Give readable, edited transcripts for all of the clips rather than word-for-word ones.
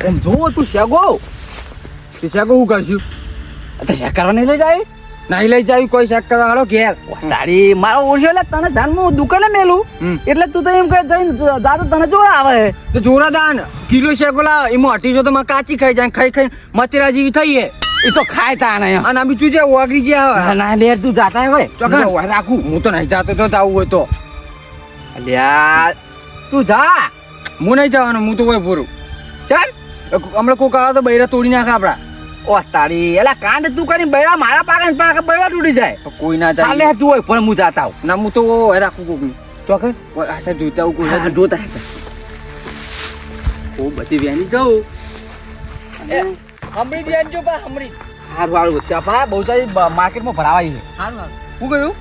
એમ જો તું શેગો તે શેગો હું કરશું તો ચેક કરવા નહીં લઈ જાય નહીં લઈ જાવી કોઈ ચેક કરવા હાલો ઘેર તારી મારો ઓળખ્યો એટલે તને જાનમાં દુકાને મેલું એટલે તું તો એમ કહે જઈને દાદા તને જોવા આવે તો જોરાદાન કિલો શેગોલા એમાં 2800 તો માં કાચી ખાઈ જાય ખાઈ ખાઈ મતેરા જેવી થઈ હે એ તો ખાય તા ને અને આ બીજું જે વાગરી ગયા ના લેર તું જાતા હોય ચોકન રાખું હું તો નહીં જાતો તો જાવું હોય તો અલ્યા તું જા હું નહીં જવાનો હું તો કોઈ પૂરું ચાલ હમણાં કોક આવે તો બૈરા તોડી નાખે આપડા ઓ તારી એલા કાંડ તું કરી બૈરા મારા પાકે બૈરા તૂટી જાય તો કોઈ ના જાય ચાલે તું હોય પણ હું જાતા હું ના હું તો રાખું કોક ની ચોકન આ સાહેબ જોઈતા હું કોઈ જોતા ઓ બધી વ્યાની જાઉં હમરી ધ્યાન જો બા હમરી હારું હારું ચાપા બહુ સારી માર્કેટમાં ભરાવાય છે હારું હું ગયું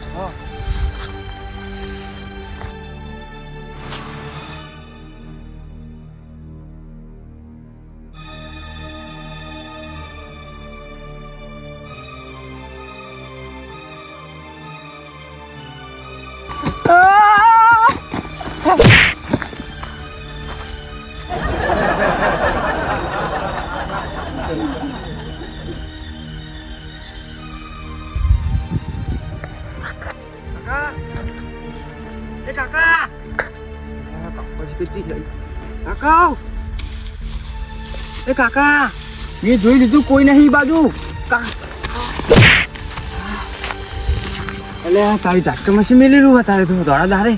કાકા મેં જોઈ લીધું કોઈ નહીં બાજુ અલે તારી ઝાટકા મશીન મેલેલું તારે તું દોડા દારે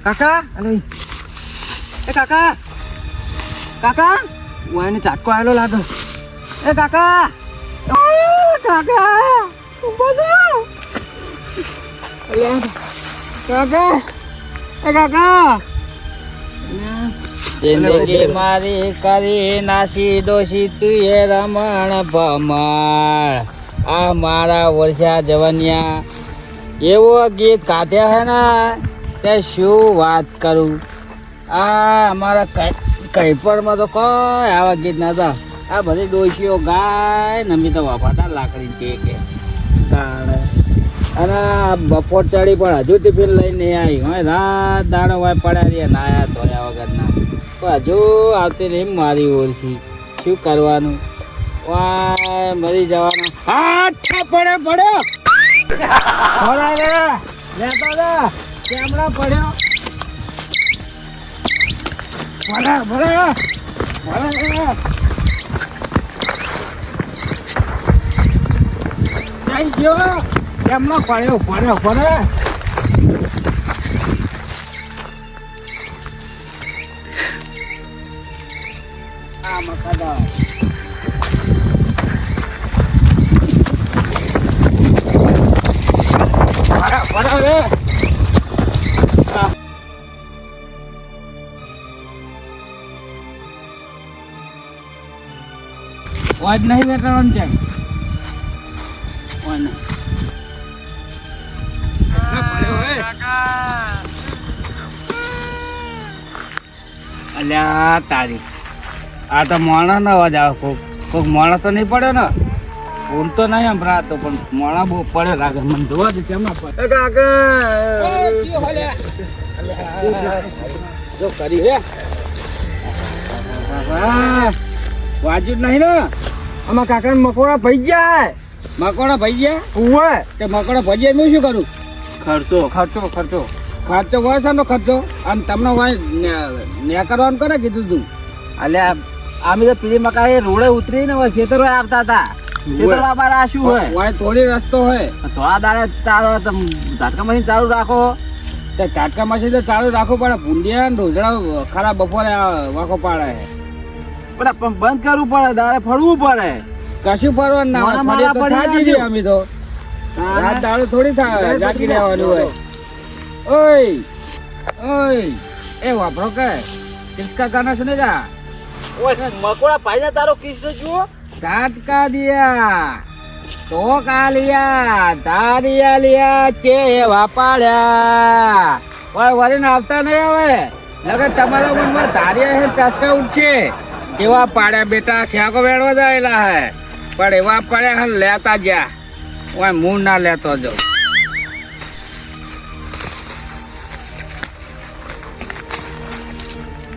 કાકા અલે એ કાકા કાકા હું એને ઝાટકો આવેલો લાગે એ કાકા કાકા અલે કાકા એ કાકા જિંદગી મારી કરી નાસી દોશી તું એ રમણ ભમણ આ મારા વર્ષા જવનિયા એવો ગીત કાઢ્યા હે ને તે શું વાત કરું આ અમારા કઈપરમાં તો કોઈ આવા ગીત નતા આ બધી ડોશીઓ ગાય ને અમે તો વાપરતા લાકડી તે કે તાણે અને બપોર ચડી પણ હજુ ટિફિન લઈને આવી હોય રાત દાડો હોય પડ્યા રહ્યા નાયા ધોયા વગરના પણ હજુ આવતી નહીં મારી ઓળખી શું કરવાનું વાય મરી જવાનું હાથ પડે પડ્યો લેતા કેમડા પડ્યો ભલે જઈ ગયો કેમનો પડ્યો આ મકાદા રે વાજ નહીં બેઠવાનું છે અલ્યા તારી આ તો મોણા નો અવાજ આવે કોક મોણા તો નહીં પડે ને ફૂલ તો નહીં સંભળાતો પણ મોણા બહુ પડે લાગે મને જોવા દે કેમ પડે જો કરી રે વાજુ નહીં ને આમાં કાકા મકોડા ભાઈ ગયા મકોડા ભાઈ ગયા ઉવે તે મકોડા ભાઈ ગયા હું શું કરું ખર્ચો હોય છે ખર્ચો આમ તમને હોય ને કરવાનું કરે કીધું તું અલ્યા અમે તો પેલી મકાઈ રોડે ઉતરી ને ખેતરો આવતા હતા ખેતરો આ શું હોય થોડી રસ્તો હોય થોડા દાડે ચાલો ઝાટકા મશીન ચાલુ રાખો તે ઝાટકા મશીન તો ચાલુ રાખવું પડે ભૂંડિયા ને ઢોસડા ખરા બપોરે વાંકો પાડે પણ બંધ કરવું પડે દાડે ફરવું પડે કશું ફરવાનું ના હોય તો થાકી જઈએ અમે તો રાત દાડો થોડી થાય જાગી રહેવાનું હોય ઓય એ વાપરો કે કિસકા ગાના સુને જા ઓય મકોડા ભાઈ તારો કિસ્સો જુઓ ઝાટકા દિયા તો કાલિયા ધારિયા લિયા ચે વાપાડ્યા ઓય વરીને આવતા નહીં હવે લગર તમારા મનમાં ધારિયા હે ટસકા ઉઠશે કેવા પાડ્યા બેટા શેકો વેડવા જાયેલા હે પણ એવા પડ્યા હે લેતા જા ઓય હું ના લેતો જાઉં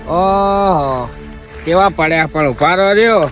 ઓહો કેવા પડ્યા પણ ઉભા રહ્યો